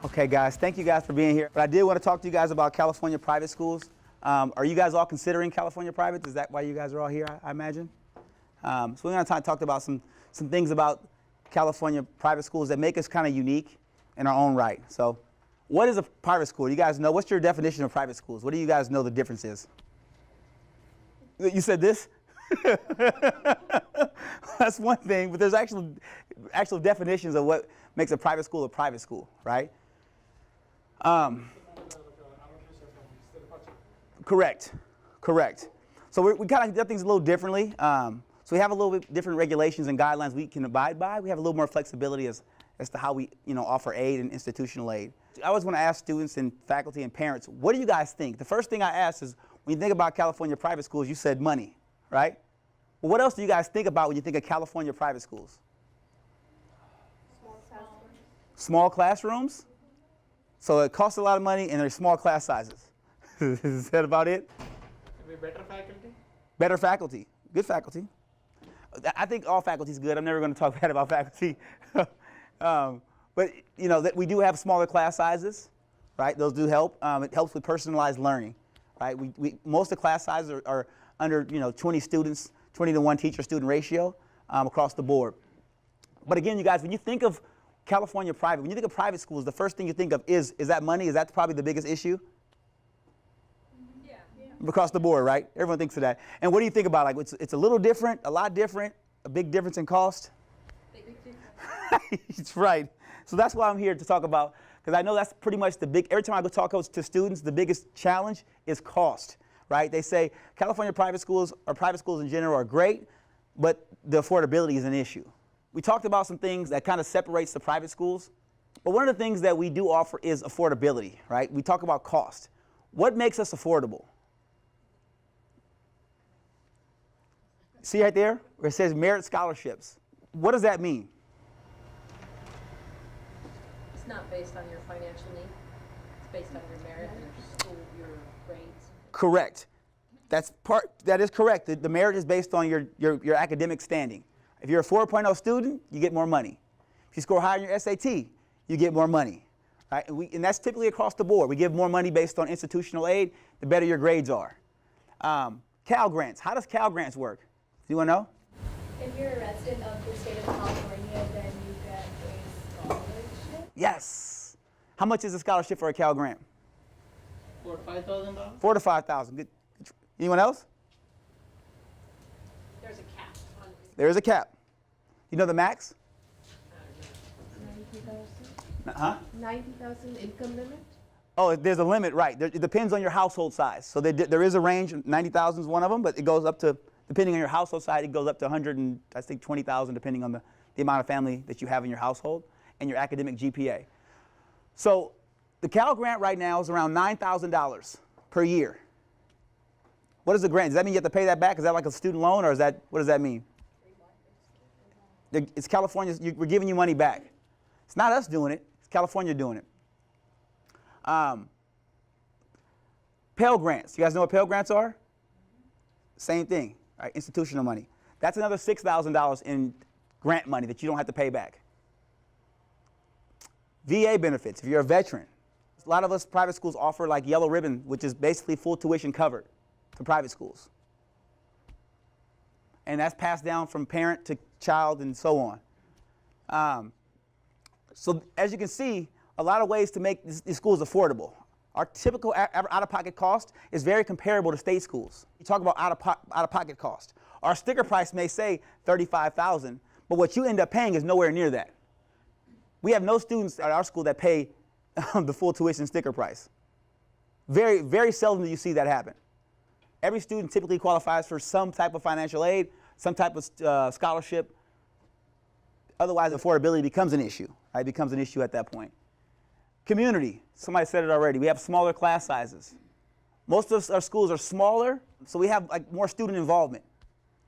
Okay, guys, thank you guys for being here. But I did want to talk to you guys about California private schools. Are you guys all considering California private? Is that why you guys are all here, I imagine? So we're going to talk about some things about California private schools that make us kind of unique in our own right. So what is a private school? You guys know, what's your definition of private schools? What do you guys know the difference is? You said this? That's one thing, but there's actual definitions of what makes a private school, right? Correct. So we kind of do things a little differently. So we have a little bit different regulations and guidelines we can abide by. We have a little more flexibility as to how we offer aid and institutional aid. I always want to ask students and faculty and parents, what do you guys think? The first thing I ask is, when you think about California private schools, you said money, right? Well, what else do you guys think about when you think of California private schools? Small classrooms? So it costs a lot of money and there's small class sizes. Is that about it? Better faculty? Better faculty. Good faculty. I think all faculty is good. I'm never going to talk bad about faculty. But that we do have smaller class sizes, right? Those do help. It helps with personalized learning, right? Most of the class sizes are under 20 students, 20-to-1 teacher-student ratio across the board. But again, you guys, when you think of California private, when you think of private schools, the first thing you think of is that money? Is that probably the biggest issue? Yeah. Across the board, right? Everyone thinks of that. And what do you think about, like, it's a little different, a lot different, a big difference in cost? Big difference. That's right. So that's why I'm here to talk about, because I know that's pretty much every time I go talk to students, the biggest challenge is cost, right? They say California private schools, or private schools in general, are great, but the affordability is an issue. We talked about some things that kind of separates the private schools, but one of the things that we do offer is affordability, right? We talk about cost. What makes us affordable? See right there where it says merit scholarships. What does that mean? It's not based on your financial need. It's based on your merit, your school, your grades. Correct. That is correct. The merit is based on your academic standing. If you're a 4.0 student, you get more money. If you score higher in your SAT, you get more money. Right? And that's typically across the board. We give more money based on institutional aid, the better your grades are. Cal Grants. How does Cal Grants work? Do you want to know? If you're a resident of the state of California, then you get a scholarship. Yes. How much is a scholarship for a Cal Grant? $4,000 to $5,000. $4,000 to $5,000. Good. Anyone else? There's a cap on it. There is a cap. You know the max? 90,000. Huh? 90,000 income limit. Oh, there's a limit, right. It depends on your household size. So there is a range. 90,000 is one of them, but it goes up to, depending on your household size, it goes up to 120,000, depending on the amount of family that you have in your household and your academic GPA. So the Cal Grant right now is around $9,000 per year. What is the grant? Does that mean you have to pay that back? Is that like a student loan, or what does that mean? It's California. We're giving you money back. It's not us doing it. It's California doing it. Pell Grants. You guys know what Pell Grants are? Same thing, right? Institutional money. That's another $6,000 in grant money that you don't have to pay back. VA benefits, if you're a veteran. A lot of us private schools offer like Yellow Ribbon, which is basically full tuition covered for private schools. And that's passed down from parent to child and so on. So as you can see, a lot of ways to make these schools affordable. Our typical out-of-pocket cost is very comparable to state schools. You talk about out-of-pocket cost. Our sticker price may say $35,000, but what you end up paying is nowhere near that. We have no students at our school that pay the full tuition sticker price. Very, very seldom do you see that happen. Every student typically qualifies for some type of financial aid, some type of scholarship. Otherwise, affordability becomes an issue. Right? It becomes an issue at that point. Community. Somebody said it already. We have smaller class sizes. Most of our schools are smaller, so we have like more student involvement.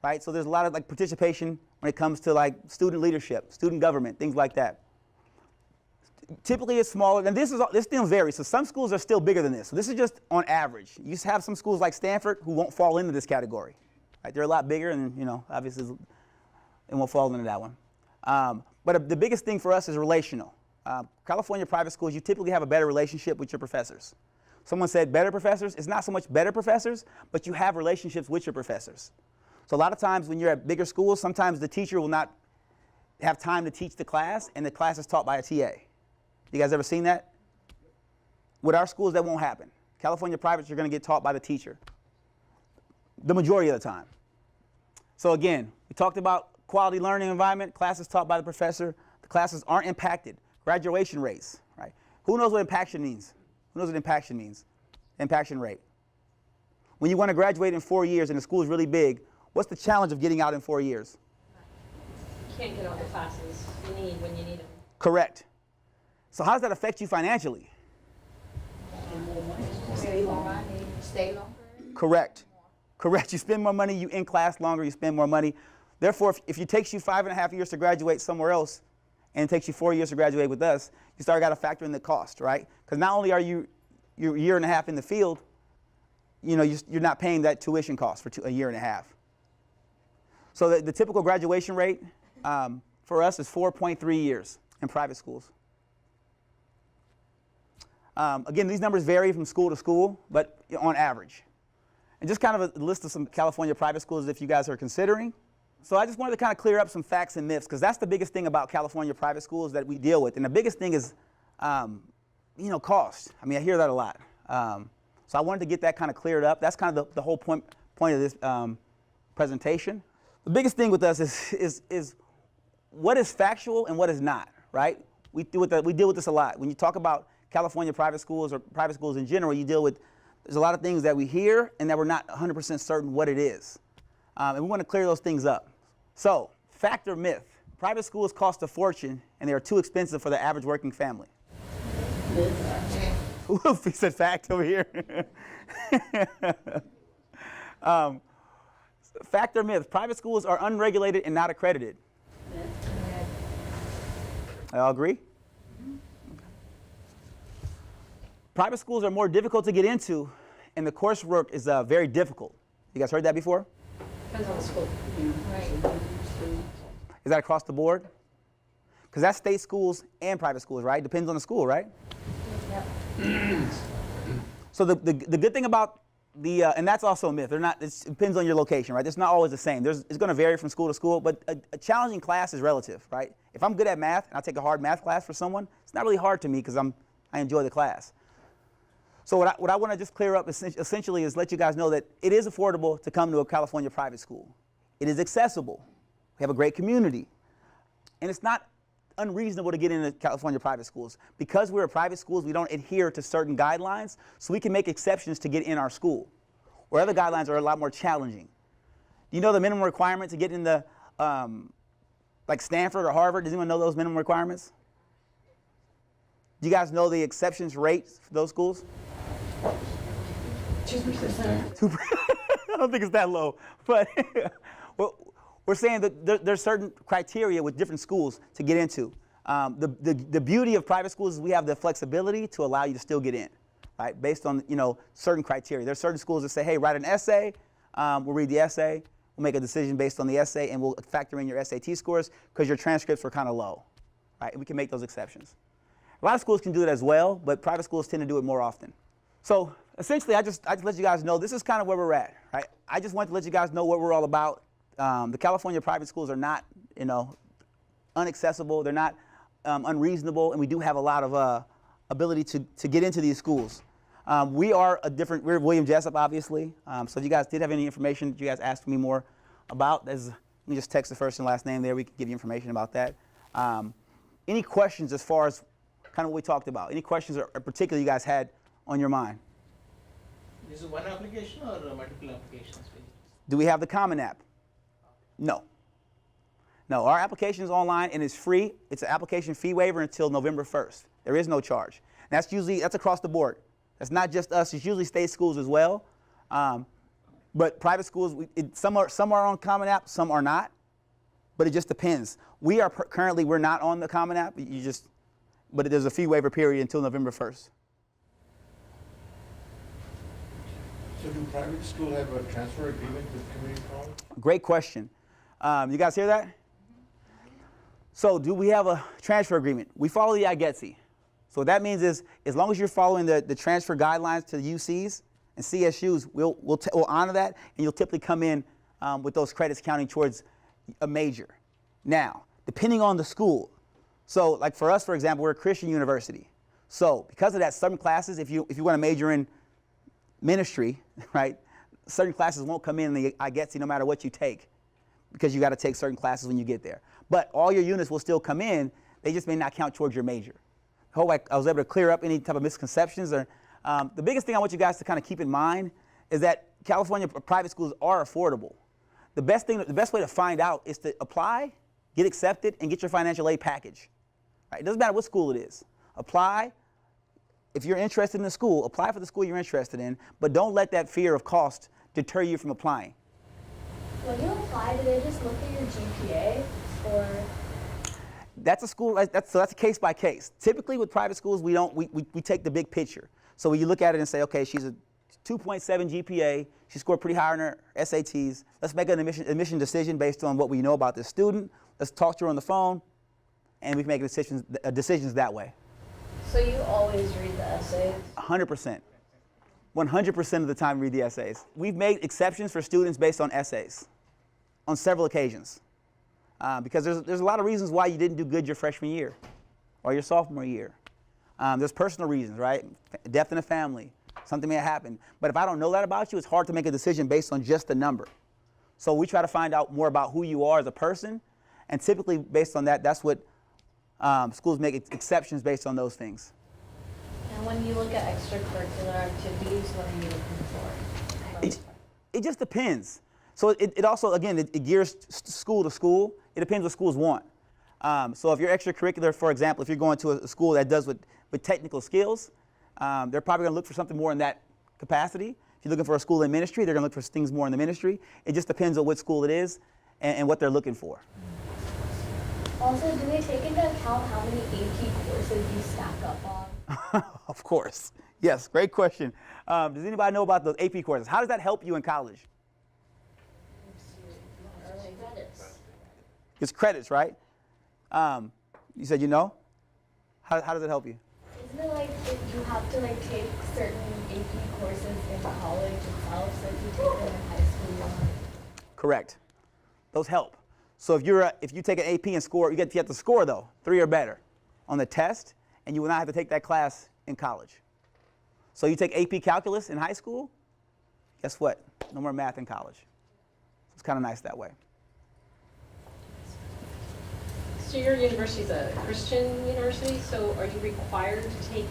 Right? So there's a lot of like participation when it comes to like student leadership, student government, things like that. Typically it's smaller, and this still varies. So some schools are still bigger than this. So this is just on average. You have some schools like Stanford who won't fall into this category. Right? They're a lot bigger, and obviously it won't fall into that one. But the biggest thing for us is relational. California private schools, you typically have a better relationship with your professors. Someone said better professors. It's not so much better professors, but you have relationships with your professors. So a lot of times when you're at bigger schools, sometimes the teacher will not have time to teach the class, and the class is taught by a TA. You guys ever seen that? With our schools, that won't happen. California privates, you're going to get taught by the teacher the majority of the time. So again, we talked about quality learning environment, classes taught by the professor. The classes aren't impacted. Graduation rates, right? Who knows what impaction means? Who knows what impaction means? Impaction rate. When you want to graduate in 4 years and the school is really big, what's the challenge of getting out in 4 years? You can't get all the classes you need when you need them. Correct. So how does that affect you financially? Stay longer. Stay longer. Correct. Correct. You spend more money, you in class longer, you spend more money. Therefore, if it takes you 5.5 years to graduate somewhere else and it takes you 4 years to graduate with us, you start got to factor in the cost, right? Because not only are you're a year and a half in the field, you know, you're not paying that tuition cost for a year and a half. So the typical graduation rate for us is 4.3 years in private schools. Again, these numbers vary from school to school, but on average. And just kind of a list of some California private schools if you guys are considering. So I just wanted to kind of clear up some facts and myths, because that's the biggest thing about California private schools that we deal with. And the biggest thing is, you know, cost. I mean, I hear that a lot. So I wanted to get that kind of cleared up. That's kind of the whole point of this presentation. The biggest thing with us is what is factual and what is not, right? We deal with this a lot. When you talk about California private schools or private schools in general, you deal with, there's a lot of things that we hear and that we're not 100% certain what it is. And we want to clear those things up. So, fact or myth? Private schools cost a fortune and they are too expensive for the average working family. He said fact over here. Fact or myth? Private schools are unregulated and not accredited. Y'all agree? Private schools are more difficult to get into, and the coursework is very difficult. You guys heard that before? Depends on the school. Right. Is that across the board? Because that's state schools and private schools, right? Depends on the school, right? Yep. So the good thing about and that's also a myth. It depends on your location, right? It's not always the same. It's going to vary from school to school, but a challenging class is relative, right? If I'm good at math and I take a hard math class for someone, it's not really hard to me because I enjoy the class. So what I want to just clear up essentially is let you guys know that it is affordable to come to a California private school. It is accessible. We have a great community. And it's not unreasonable to get into California private schools. Because we're private schools, we don't adhere to certain guidelines, so we can make exceptions to get in our school, where other guidelines are a lot more challenging. Do you know the minimum requirement to get in the, like Stanford or Harvard? Does anyone know those minimum requirements? Do you guys know the exceptions rates for those schools? 2%. I don't think it's that low, but well, we're saying that there's certain criteria with different schools to get into. The beauty of private schools is we have the flexibility to allow you to still get in, right? Based on certain criteria. There's certain schools that say, hey, write an essay. We'll read the essay. We'll make a decision based on the essay, and we'll factor in your SAT scores because your transcripts were kind of low, right? And we can make those exceptions. A lot of schools can do it as well, but private schools tend to do it more often. So essentially, I just let you guys know this is kind of where we're at, right? I just want to let you guys know what we're all about. The California private schools are not, unaccessible. They're not unreasonable, and we do have a lot of ability to get into these schools. We're William Jessup, obviously. So if you guys did have any information that you guys asked me more about, let me just text the first and last name there. We can give you information about that. Any questions as far as kind of what we talked about? Any questions or particularly you guys had on your mind? This is one application or multiple applications? Do we have the Common App? No. No, our application is online and it's free. It's an application fee waiver until November 1st. There is no charge. And that's across the board. That's not just us. It's usually state schools as well. But private schools, some are on Common App, some are not. But it just depends. We are currently we're not on the Common App. But there's a fee waiver period until November 1st. So do private schools have a transfer agreement with community college? Great question. You guys hear that? So do we have a transfer agreement? We follow the IGETC. So what that means is, as long as you're following the transfer guidelines to the UCs and CSUs, we'll honor that, and you'll typically come in with those credits counting towards a major. Now, depending on the school, so like for us, for example, we're a Christian university. So because of that, some classes, if you want to major in ministry, right, certain classes won't come in the IGETC no matter what you take, because you got to take certain classes when you get there. But all your units will still come in, they just may not count towards your major. I hope I was able to clear up any type of misconceptions. Or the biggest thing I want you guys to kind of keep in mind is that California private schools are affordable. The best way to find out is to apply, get accepted, and get your financial aid package. Right? It doesn't matter what school it is. Apply. If you're interested in the school, apply for the school you're interested in, but don't let that fear of cost deter you from applying. When you apply, do they just look at your GPA, or? That's a school. That's a case by case. Typically, with private schools, we take the big picture. So when you look at it and say, okay, she's a 2.7 GPA. She scored pretty high on her SATs. Let's make an admission decision based on what we know about this student. Let's talk to her on the phone, and we can make decisions that way. So you always read the essays? 100%. 100% of the time, read the essays. We've made exceptions for students based on essays on several occasions. Because there's a lot of reasons why you didn't do good your freshman year or your sophomore year. There's personal reasons, right? Death in the family, something may have happened. But if I don't know that about you, it's hard to make a decision based on just the number. So we try to find out more about who you are as a person, and typically based on that, that's what schools make exceptions based on those things. And when you look at extracurricular activities, what are you looking for? It just depends. So it also, again, it gears school to school. It depends what schools want. So if you're extracurricular, for example, if you're going to a school that does with technical skills, they're probably going to look for something more in that capacity. If you're looking for a school in ministry, they're going to look for things more in the ministry. It just depends on what school it is and what they're looking for. Also, do they take into account how many AP courses you stack up on? Of course. Yes, great question. Does anybody know about those AP courses? How does that help you in college? It's credits, right? You said you know? How does it help you? Isn't it like if you have to like take certain AP courses in college itself, so if you take them in high school? Correct. Those help. So if you take an AP and score, you have to score though, 3 or better on the test, and you will not have to take that class in college. So you take AP Calculus in high school, guess what? No more math in college. So it's kind of nice that way. So your university is a Christian university, so are you required to take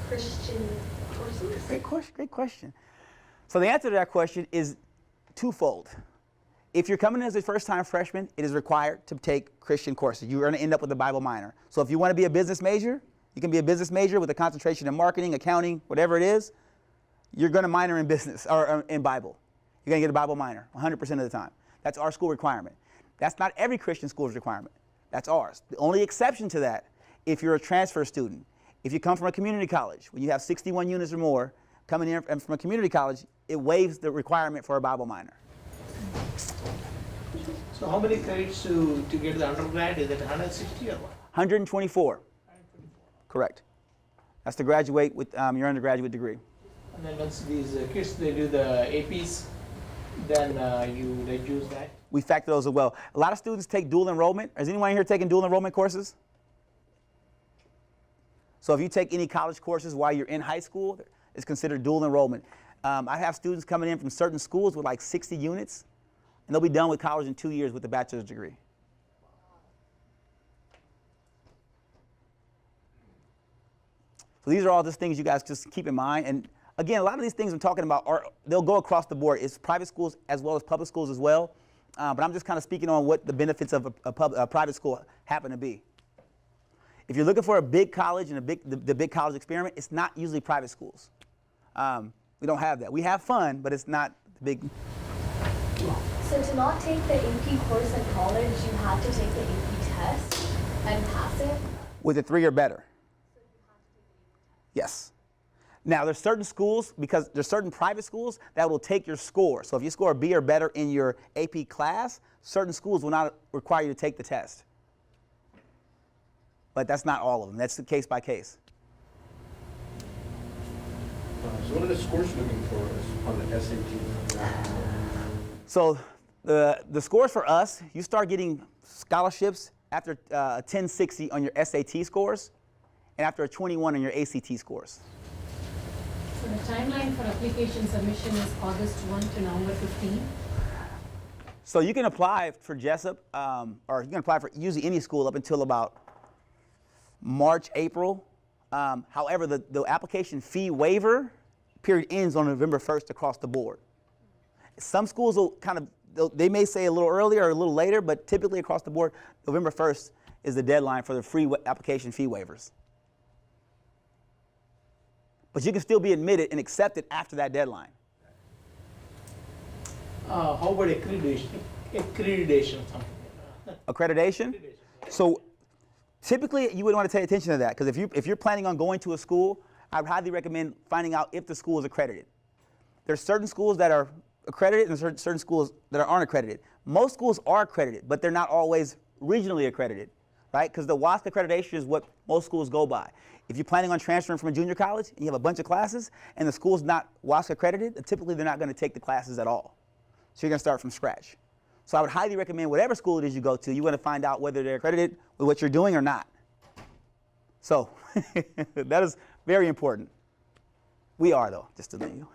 Christian courses? Great question. So the answer to that question is twofold. If you're coming in as a first-time freshman, it is required to take Christian courses. You're going to end up with a Bible minor. So if you want to be a business major, you can be a business major with a concentration in marketing, accounting, whatever it is. You're going to minor in business or in Bible. You're going to get a Bible minor 100% of the time. That's our school requirement. That's not every Christian school's requirement. That's ours. The only exception to that, if you're a transfer student, if you come from a community college, when you have 61 units or more, coming in from a community college, it waives the requirement for a Bible minor. So how many credits to get the undergrad? Is it 160 or what? 124. Correct. That's to graduate with your undergraduate degree. And then once these kids, they do the APs, then you reduce that? We factor those as well. A lot of students take dual enrollment. Is anyone here taking dual enrollment courses? So if you take any college courses while you're in high school, it's considered dual enrollment. I have students coming in from certain schools with like 60 units, and they'll be done with college in 2 years with a bachelor's degree. So these are all just things you guys just keep in mind. And again, a lot of these things I'm talking about they'll go across the board. It's private schools as well as public schools as well. But I'm just kind of speaking on what the benefits of a private school happen to be. If you're looking for a big college and the big college experiment, it's not usually private schools. We don't have that. We have fun, but it's not the big. So to not take the AP course in college, you have to take the AP test and pass it? With a 3 or better. Yes. Now, there's certain schools, because there's certain private schools that will take your score. So if you score a B or better in your AP class, certain schools will not require you to take the test. but that's not all of them. That's case by case. So what are the scores looking for on the SAT? So the scores for us, you start getting scholarships after a 1060 on your SAT scores and after a 21 on your ACT scores. So the timeline for application submission is August 1 to November 15. So you can apply for Jessup, or you can apply for usually any school up until about March, April. However, the application fee waiver period ends on November 1st across the board. Some schools will they may say a little earlier or a little later, but typically across the board, November 1st is the deadline for the free application fee waivers. But you can still be admitted and accepted after that deadline. How about accreditation? Accreditation, something. Accreditation? So typically you would want to pay attention to that, because if you're planning on going to a school, I would highly recommend finding out if the school is accredited. There's certain schools that are accredited and there's certain schools that aren't accredited. Most schools are accredited, but they're not always regionally accredited, right? Because the WASC accreditation is what most schools go by. If you're planning on transferring from a junior college and you have a bunch of classes and the school's not WASC accredited, typically they're not going to take the classes at all. So you're going to start from scratch. So I would highly recommend whatever school it is you go to, you want to find out whether they're accredited with what you're doing or not. So that is very important. We are, though, just to let you know.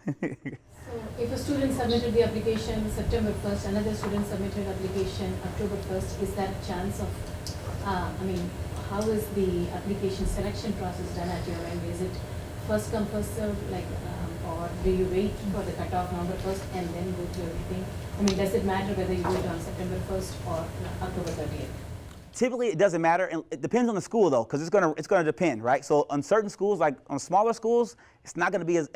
So if a student submitted the application September 1st, another student submitted application October 1st, is that a chance of, how is the application selection process done at your end? Is it first come, first served, or do you wait for the cutoff November 1st and then go to everything? Does it matter whether you do it on September 1st or October 30th? Typically, it doesn't matter, and it depends on the school, though, because it's gonna depend, right? So on certain schools, like on smaller schools, it's not gonna be as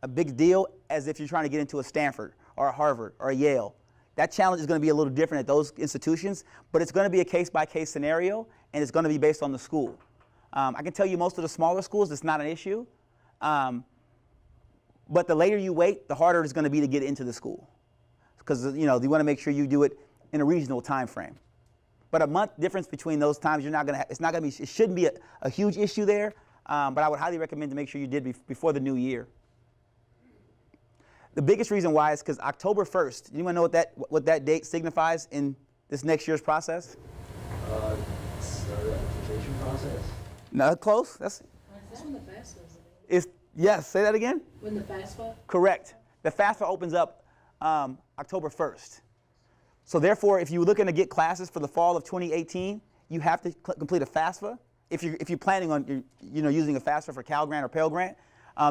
a big deal as if you're trying to get into a Stanford or a Harvard or a Yale. That challenge is gonna be a little different at those institutions, but it's gonna be a case-by-case scenario, and it's gonna be based on the school. I can tell you most of the smaller schools, it's not an issue, but the later you wait, the harder it's gonna be to get into the school, because you wanna make sure you do it in a reasonable time frame. But a month difference between those times, it shouldn't be a huge issue there, but I would highly recommend to make sure you did before the new year. The biggest reason why is because October 1st, anyone know what that date signifies in this next year's process? Start the application process. No, close. That's when the FAFSA It's yes. Say that again. When the FAFSA? Correct. The FAFSA opens up October 1st. So therefore, if you're looking to get classes for the fall of 2018, you have to complete a FAFSA. If you're planning on using a FAFSA for Cal Grant or Pell Grant,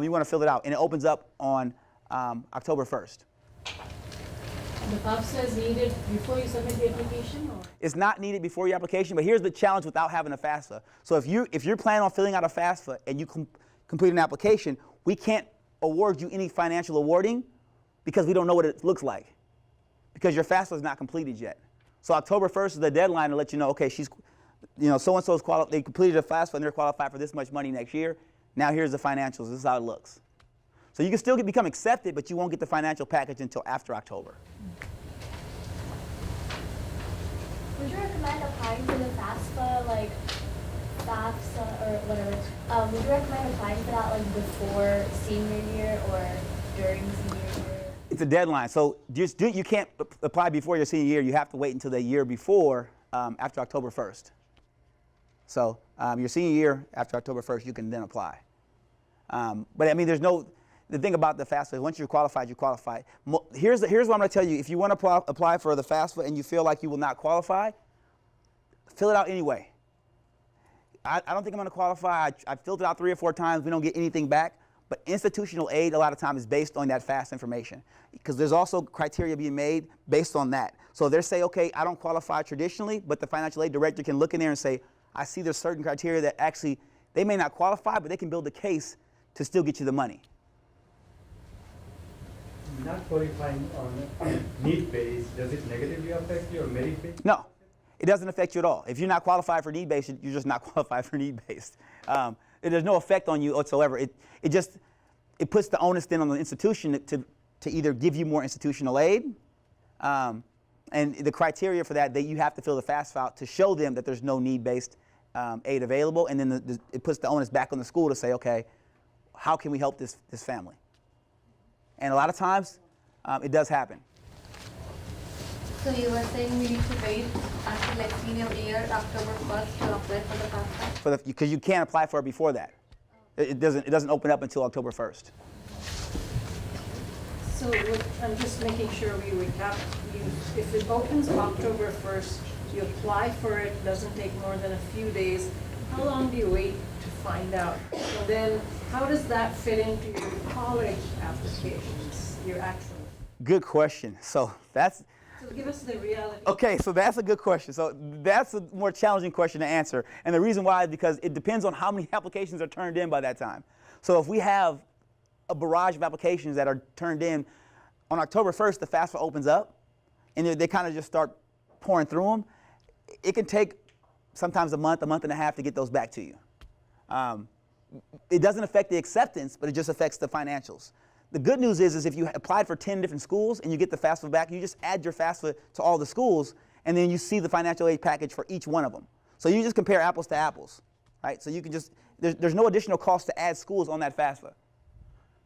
you want to fill it out, and it opens up on October 1st. The FAFSA is needed before you submit the application, or? It's not needed before your application, but here's the challenge without having a FAFSA. So if you're planning on filling out a FAFSA and you complete an application, we can't award you any financial awarding because we don't know what it looks like, because your FAFSA is not completed yet. So October 1st is the deadline to let you know, okay, so-and-so's they completed a FAFSA and they're qualified for this much money next year. Now here's the financials. This is how it looks. So you can still become accepted, but you won't get the financial package until after October. Would you recommend applying for the FAFSA, FAFSA or whatever? Would you recommend applying for that before senior year or during senior year? It's a deadline, so you can't apply before your senior year. You have to wait until the year before, after October 1st. So your senior year, after October 1st, you can then apply. But the thing about the FAFSA is once you're qualified, you're qualified. Here's what I'm going to tell you. If you want to apply for the FAFSA and you feel like you will not qualify, fill it out anyway. I don't think I'm going to qualify. I filled it out 3 or 4 times. We don't get anything back. But institutional aid, a lot of times, is based on that FAFSA information, because there's also criteria being made based on that. So they say, okay, I don't qualify traditionally, but the financial aid director can look in there and say, I see there's certain criteria that actually they may not qualify, but they can build a case to still get you the money. Not qualifying on need-based, does it negatively affect your merit-based? No, it doesn't affect you at all. If you're not qualified for need-based, you're just not qualified for need-based. There's no effect on you whatsoever. It puts the onus then on the institution to either give you more institutional aid, and the criteria for that you have to fill the FAFSA out to show them that there's no need-based aid available, and then it puts the onus back on the school to say, okay, how can we help this family? And a lot of times, it does happen. So you were saying we need to wait until like senior year, October 1st, to apply for the FAFSA? Because you can't apply for it before that. It doesn't open up until October 1st. So I'm just making sure we recap. If it opens October 1st, you apply for it, doesn't take more than a few days. How long do you wait to find out? And then how does that fit into your college applications, your actual? Good question. So give us the reality. Okay, so that's a good question. So that's a more challenging question to answer. And the reason why is because it depends on how many applications are turned in by that time. So if we have a barrage of applications that are turned in on October 1st, the FAFSA opens up, and they kind of just start pouring through them. It can take sometimes a month and a half to get those back to you. It doesn't affect the acceptance, but it just affects the financials. The good news is if you applied for 10 different schools and you get the FAFSA back, you just add your FAFSA to all the schools, and then you see the financial aid package for each one of them. So you just compare apples to apples, right? So you can just, there's no additional cost to add schools on that FAFSA.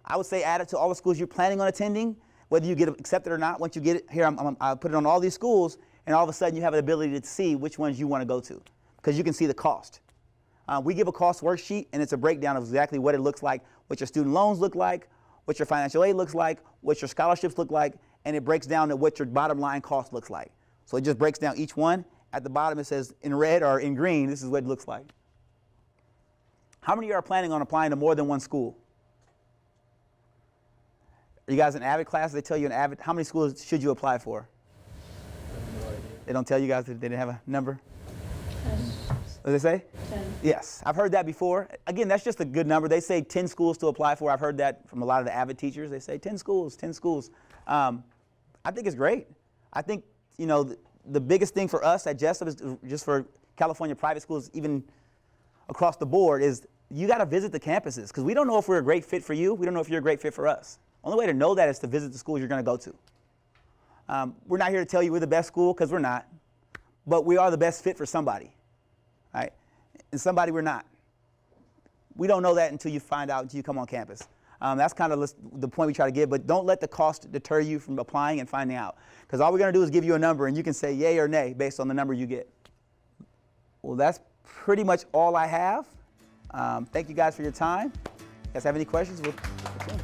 I would say add it to all the schools you're planning on attending, whether you get accepted or not. Once you get it, here I'll put it on all these schools, and all of a sudden you have the ability to see which ones you want to go to, because you can see the cost. We give a cost worksheet, and it's a breakdown of exactly what it looks like, what your student loans look like, what your financial aid looks like, what your scholarships look like, and it breaks down to what your bottom line cost looks like. So it just breaks down each one. At the bottom it says in red or in green, this is what it looks like. How many of you are planning on applying to more than one school? Are you guys in AVID class? They tell you in AVID, how many schools should you apply for? They don't tell you guys that they didn't have a number? 10. What did they say? 10. Yes, I've heard that before. Again, that's just a good number. They say 10 schools to apply for. I've heard that from a lot of the AVID teachers. They say 10 schools, 10 schools. I think it's great. I think, you know, the biggest thing for us at Jessup is just for California private schools, even across the board, is you got to visit the campuses, because we don't know if we're a great fit for you. We don't know if you're a great fit for us. Only way to know that is to visit the schools you're going to go to. We're not here to tell you we're the best school, because we're not, but we are the best fit for somebody, right? And somebody we're not. We don't know that until you find out, until you come on campus. That's kind of the point we try to give, but don't let the cost deter you from applying and finding out, because all we're going to do is give you a number, and you can say yay or nay based on the number you get. Well, that's pretty much all I have. Thank you guys for your time. If you guys have any questions, we'll continue.